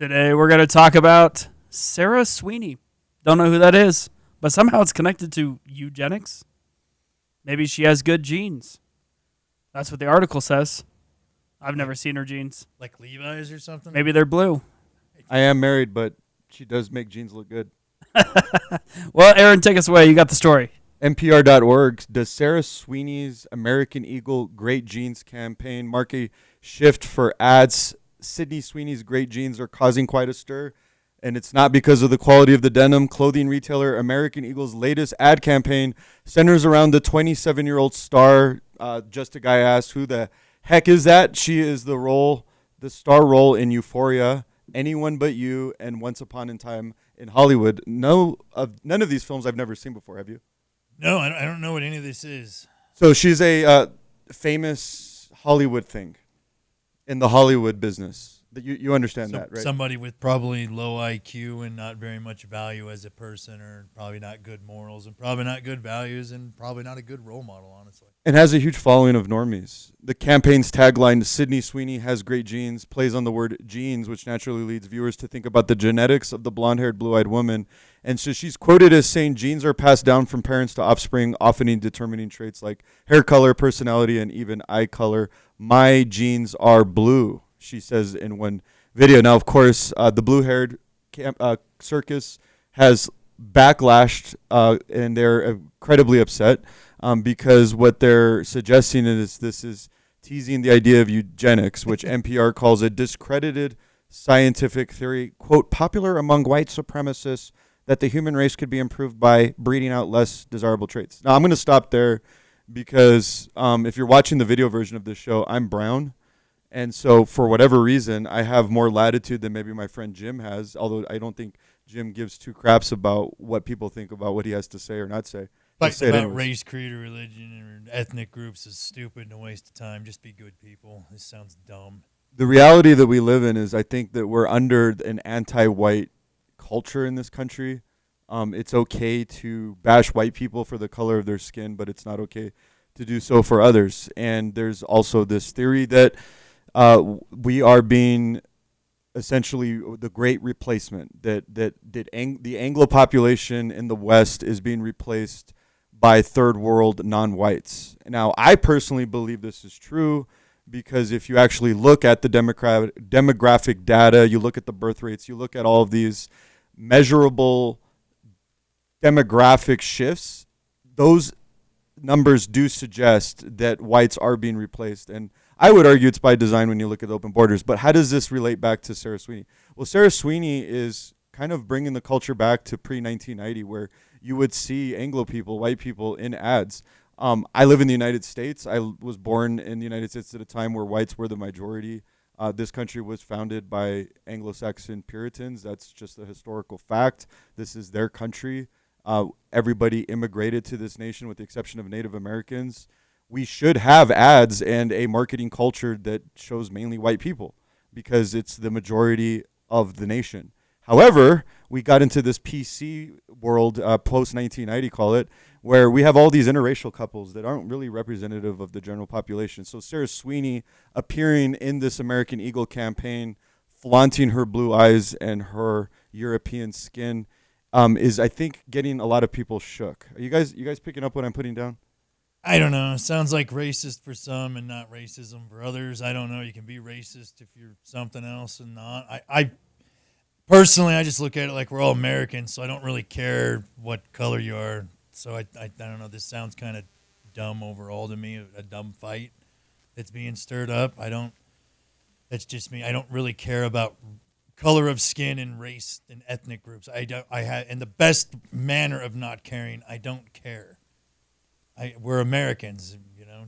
Today we're going to talk about Sarah Sweeney. Don't know who that is, but somehow it's connected to eugenics. Maybe she has good genes. That's what the article says. I've never seen her jeans. Like Levi's or something? Maybe they're blue. I am married, but she does make jeans look good. Well, Aaron, take us away. You got the story. NPR.org, does Sarah Sweeney's American Eagle Great Jeans campaign mark a shift for ads? Sydney Sweeney's great jeans are causing quite a stir, and it's not because of the quality of the denim. Clothing retailer American Eagle's latest ad campaign centers around the 27-year-old star. Just a guy asked, who the heck is that? She is the star role in Euphoria, Anyone But You, and Once Upon a Time in Hollywood. None of these films I've never seen before. Have you? No, I don't know what any of this is. So she's a famous Hollywood thing in the Hollywood business. You understand that, right? Somebody with probably low IQ and not very much value as a person, or probably not good morals and probably not good values and probably not a good role model, honestly. And has a huge following of normies. The campaign's tagline, Sydney Sweeney has great genes, plays on the word genes, which naturally leads viewers to think about the genetics of the blonde-haired, blue-eyed woman. And so she's quoted as saying genes are passed down from parents to offspring, often in determining traits like hair color, personality, and even eye color. My genes are blue, she says in one video. Now, of course, the blue-haired circus has backlashed, and they're incredibly upset because what they're suggesting is this is teasing the idea of eugenics, which NPR calls a discredited scientific theory, quote, popular among white supremacists, that the human race could be improved by breeding out less desirable traits. Now, I'm going to stop there because if you're watching the video version of this show, I'm brown. And so for whatever reason, I have more latitude than maybe my friend Jim has, although I don't think Jim gives two craps about what people think about what he has to say or not say. Fighting about race, creed, or religion, or ethnic groups is stupid and a waste of time. Just be good people. This sounds dumb. The reality that we live in is I think that we're under an anti-white culture in this country. It's okay to bash white people for the color of their skin, but it's not okay to do so for others. And there's also this theory that we are being essentially the great replacement, that the Anglo population in the West is being replaced by third world non-whites. Now, I personally believe this is true because if you actually look at the demographic data, you look at the birth rates, you look at all of these measurable demographic shifts, those numbers do suggest that whites are being replaced. And I would argue it's by design when you look at open borders. But how does this relate back to Sarah Sweeney? Well, Sarah Sweeney is kind of bringing the culture back to pre-1990, where you would see Anglo people, white people in ads. I live in the United States. I was born in the United States at a time where whites were the majority. This country was founded by Anglo-Saxon Puritans. That's just a historical fact. This is their country. Everybody immigrated to this nation with the exception of Native Americans. We should have ads and a marketing culture that shows mainly white people because it's the majority of the nation. However, we got into this PC world, post-1990, call it, where we have all these interracial couples that aren't really representative of the general population. So Sarah Sweeney appearing in this American Eagle campaign, flaunting her blue eyes and her European skin, is, I think, getting a lot of people shook. Are you guys picking up what I'm putting down? I don't know. It sounds like racist for some and not racism for others. I don't know. You can be racist if you're something else and not. I personally, I just look at it like we're all Americans, so I don't really care what color you are. So I don't know. This sounds kind of dumb overall to me, a dumb fight that's being stirred up. That's just me. I don't really care about color of skin and race and ethnic groups. In the best manner of not caring, I don't care. We're Americans,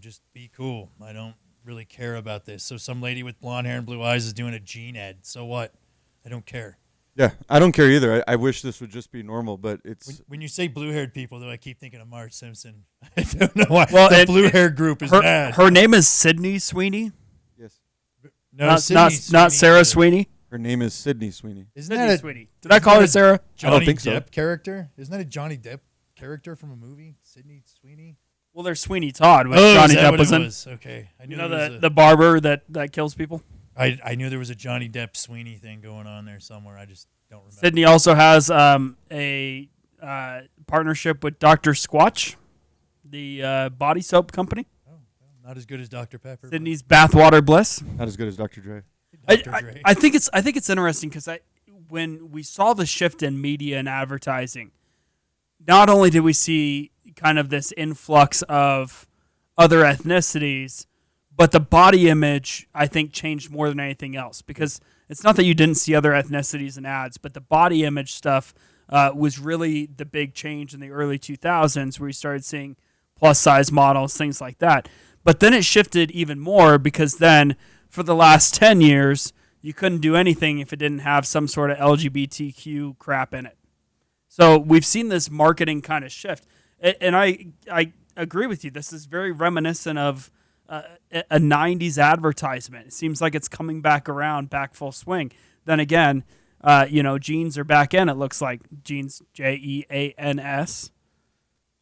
just be cool. I don't really care about this. So some lady with blonde hair and blue eyes is doing a gene ad. So what? I don't care. Yeah, I don't care either. I wish this would just be normal, but it's... When you say blue-haired people, though, I keep thinking of Marge Simpson. I don't know why. Well, the blue-hair group is bad. Her name is Sydney Sweeney? Yes. No, not Sarah Sweeney? Her name is Sydney Sweeney. Isn't that Sweeney? Did I call her Sarah? I don't think Depp so. Character? Isn't that a Johnny Depp character from a movie? Sydney Sweeney? Well, there's Sweeney Todd, which Johnny Depp was in. Okay. The barber that kills people? I knew there was a Johnny Depp Sweeney thing going on there somewhere. I just don't remember. Sydney also has a partnership with Dr. Squatch, the body soap company. Oh, not as good as Dr. Pepper. Sydney's Bathwater Bliss. Not as good as Dr. Dre. I think it's interesting because when we saw the shift in media and advertising, not only did we see kind of this influx of other ethnicities, but the body image, I think, changed more than anything else. Because it's not that you didn't see other ethnicities in ads, but the body image stuff was really the big change in the early 2000s, where you started seeing plus-size models, things like that. But then it shifted even more, because then for the last 10 years, you couldn't do anything if it didn't have some sort of LGBTQ crap in it. So we've seen this marketing kind of shift. And I agree with you. This is very reminiscent of a 90s advertisement. It seems like it's coming back around, back full swing. Then again, jeans are back in. It looks like jeans, Jeans.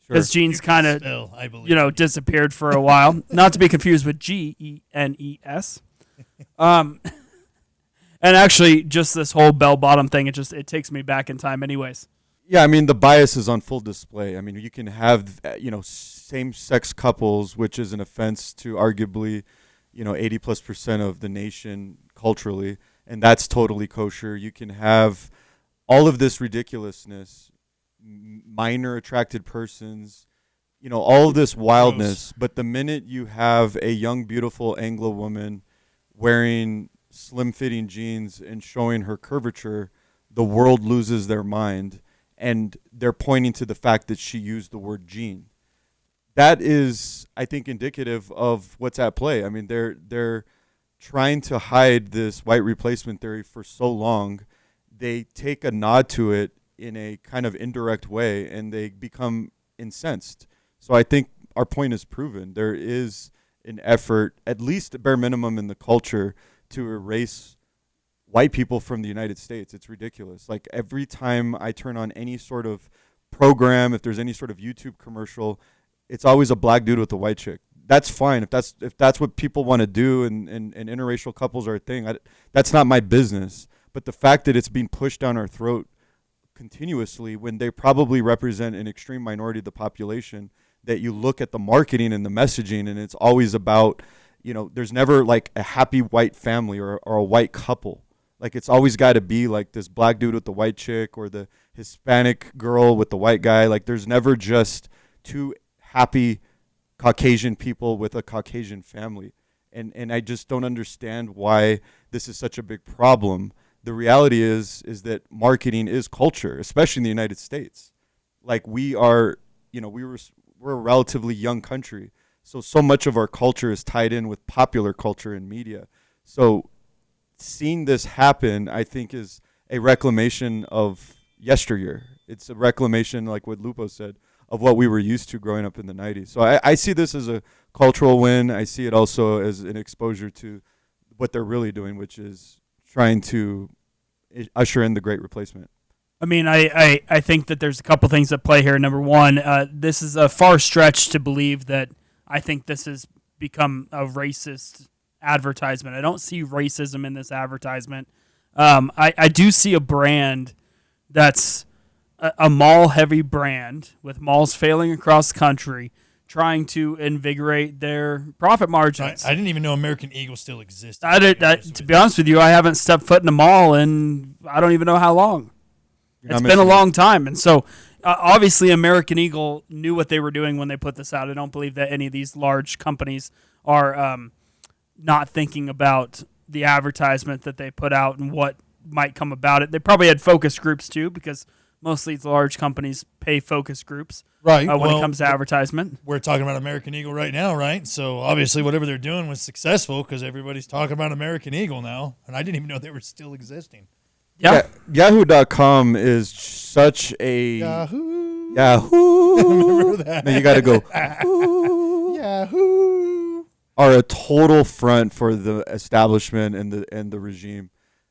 Because jeans kind of, disappeared for a while. Not to be confused with Genes. And actually, just this whole bell-bottom thing, it takes me back in time anyways. Yeah, I mean, the bias is on full display. I mean, you can have, same-sex couples, which is an offense to arguably, 80+% of the nation culturally, and that's totally kosher. You can have all of this ridiculousness, minor attracted persons, all of this wildness. But the minute you have a young, beautiful Anglo woman wearing slim-fitting jeans and showing her curvature, the world loses their mind, and they're pointing to the fact that she used the word gene. That is, I think, indicative of what's at play. I mean, they're trying to hide this white replacement theory for so long. They take a nod to it in a kind of indirect way, and they become incensed. So I think our point is proven. There is an effort, at least bare minimum in the culture, to erase white people from the United States. It's ridiculous. Like, every time I turn on any sort of program, if there's any sort of YouTube commercial, it's always a black dude with a white chick. That's fine if that's what people want to do, and interracial couples are a thing. That's not my business. But the fact that it's being pushed down our throat continuously, when they probably represent an extreme minority of the population, that you look at the marketing and the messaging, and it's always about, there's never like a happy white family or a white couple. Like, it's always got to be like this black dude with the white chick or the Hispanic girl with the white guy. Like, there's never just two happy Caucasian people with a Caucasian family. And I just don't understand why this is such a big problem. The reality is that marketing is culture, especially in the United States. Like, we are, we're a relatively young country. So much of our culture is tied in with popular culture and media. So seeing this happen, I think, is a reclamation of yesteryear. It's a reclamation, like what Lupo said, of what we were used to growing up in the 90s. So I see this as a cultural win. I see it also as an exposure to what they're really doing, which is trying to usher in the great replacement. I mean, I think that there's a couple things at play here. Number one, this is a far stretch to believe that I think this has become a racist advertisement. I don't see racism in this advertisement. I do see a brand that's a mall-heavy brand with malls failing across the country, trying to invigorate their profit margins. I didn't even know American Eagle still existed. To be honest with you, I haven't stepped foot in a mall in I don't even know how long. It's been a long time. And so obviously American Eagle knew what they were doing when they put this out. I don't believe that any of these large companies are not thinking about the advertisement that they put out and what might come about it. They probably had focus groups too, because mostly the large companies pay focus groups when it comes to advertisement. We're talking about American Eagle right now, right? So obviously whatever they're doing was successful, because everybody's talking about American Eagle now, and I didn't even know they were still existing. Yeah. Yahoo.com is such a... Yahoo! Remember that? Now you got to go... Yahoo! Are a total front for the establishment and the regime.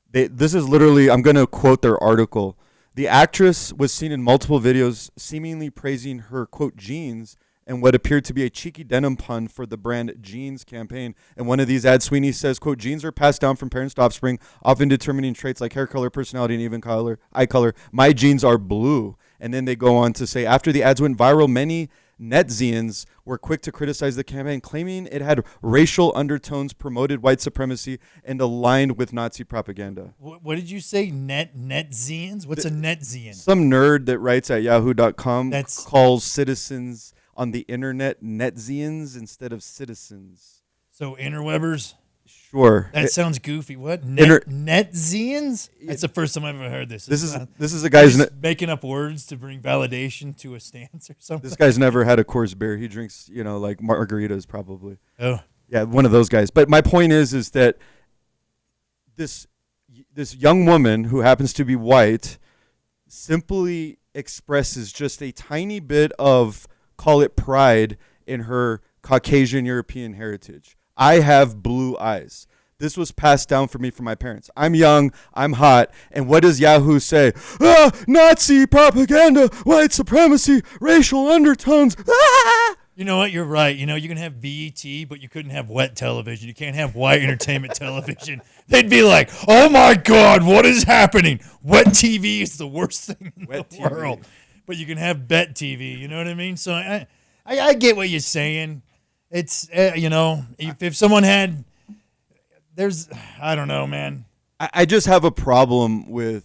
This is literally... I'm going to quote their article. The actress was seen in multiple videos seemingly praising her, quote, jeans and what appeared to be a cheeky denim pun for the brand Jeans campaign. And one of these ads, Sweeney says, quote, "Genes are passed down from parents to offspring, often determining traits like hair color, personality, and even eye color. My genes are blue." And then they go on to say, after the ads went viral, many netizens were quick to criticize the campaign, claiming it had racial undertones, promoted white supremacy, and aligned with Nazi propaganda. What did you say? Netizens? What's a netizens? Some nerd that writes at yahoo.com calls citizens on the internet netizens instead of citizens. So interwebbers? Sure. That sounds goofy. What? Netizens? That's the first time I've ever heard this. This is a guy's making up words to bring validation to a stance or something. This guy's never had a Coors beer. He drinks, like margaritas probably. Oh. Yeah, one of those guys. But my point is that this young woman who happens to be white simply expresses just a tiny bit of, call it pride, in her Caucasian European heritage. I have blue eyes. This was passed down for me from my parents. I'm young, I'm hot, and what does Yahoo say? Nazi propaganda, white supremacy, racial undertones. Ah! You know what? You're right. You can have BET, but you couldn't have wet television. You can't have white entertainment television. They'd be like, "Oh my God, what is happening? Wet TV is the worst thing in the world." But you can have bet TV. You know what I mean? So I get what you're saying. It's, if someone had, I don't know, man. I just have a problem with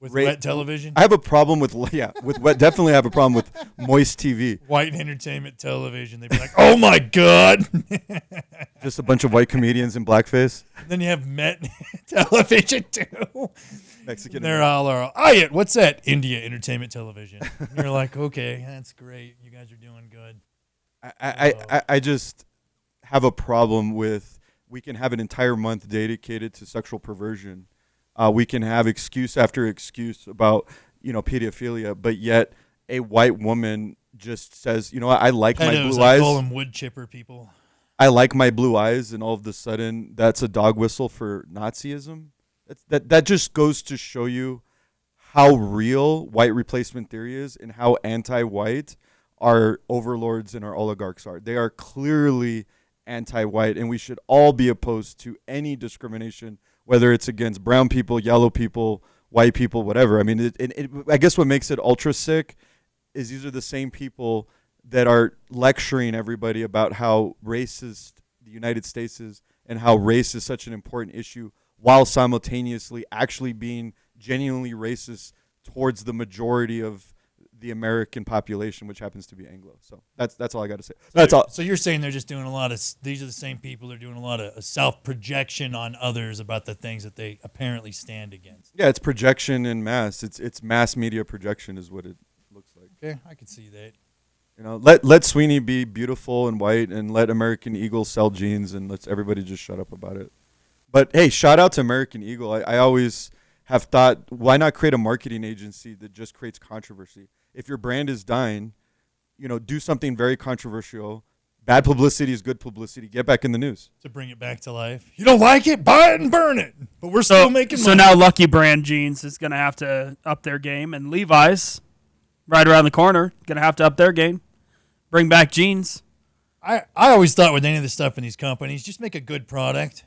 wet television. I have a problem with wet. Definitely have a problem with moist TV. White entertainment television. They'd be like, "Oh my God." Just a bunch of white comedians in blackface. Then you have Met television too. Mexican. They're all, what's that? India entertainment television. And you're like, okay, that's great. You guys are doing good. I just have a problem with, we can have an entire month dedicated to sexual perversion. We can have excuse after excuse about, pedophilia, but yet a white woman just says, I like my blue eyes. I call them wood chipper people. I like my blue eyes, and all of a sudden that's a dog whistle for Nazism. That just goes to show you how real white replacement theory is and how anti-white our overlords and our oligarchs are. They are clearly anti-white, and we should all be opposed to any discrimination, whether it's against brown people, yellow people, white people, whatever. I mean, I guess what makes it ultra sick is these are the same people that are lecturing everybody about how racist the United States is and how race is such an important issue, while simultaneously actually being genuinely racist towards the majority of the American population, which happens to be Anglo. So that's all I got to say. That's all. So you're saying they're just doing these are the same people that are doing a lot of self-projection on others about the things that they apparently stand against. Yeah, it's projection in mass. It's mass media projection is what it looks like. Okay, I can see that. Let Sweeney be beautiful and white, and let American Eagle sell jeans, and let's everybody just shut up about it. But hey, shout out to American Eagle. I always have thought, why not create a marketing agency that just creates controversy? If your brand is dying, do something very controversial. Bad publicity is good publicity. Get back in the news. To bring it back to life. You don't like it? Buy it and burn it. But we're still making money. So now Lucky Brand Jeans is going to have to up their game, and Levi's, right around the corner, going to have to up their game. Bring back jeans. I always thought with any of the stuff in these companies, just make a good product.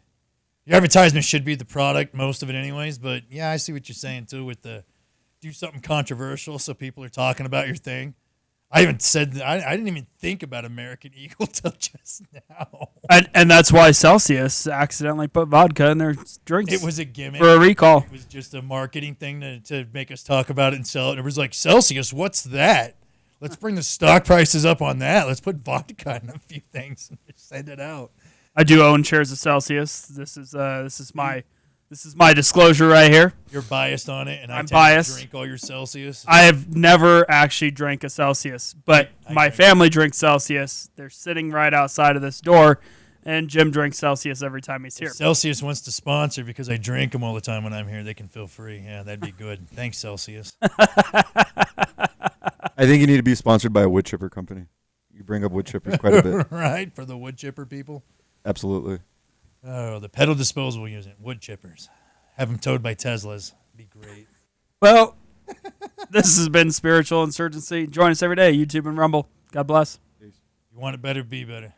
Your advertisement should be the product, most of it anyways. But, yeah, I see what you're saying, too, with do something controversial so people are talking about your thing. I even said that I didn't even think about American Eagle till just now. And that's why Celsius accidentally put vodka in their drinks. It was a gimmick. For a recall. It was just a marketing thing to make us talk about it and sell it. It was like, Celsius, what's that? Let's bring the stock prices up on that. Let's put vodka in a few things and just send it out. I do own shares of Celsius. This is my disclosure right here. You're biased on it, and I'm biased. To drink all your Celsius. I have never actually drank a Celsius, but my family drinks Celsius. They're sitting right outside of this door, and Jim drinks Celsius every time he's here. If Celsius wants to sponsor because I drink them all the time when I'm here, they can feel free. Yeah, that'd be good. Thanks, Celsius. I think you need to be sponsored by a wood chipper company. You bring up wood chippers quite a bit. Right, for the wood chipper people? Absolutely. Oh, the pedal disposable unit, wood chippers. Have them towed by Teslas. Be great. Well, this has been Spiritual Insurgency. Join us every day, YouTube and Rumble. God bless. Peace. You want it better, be better.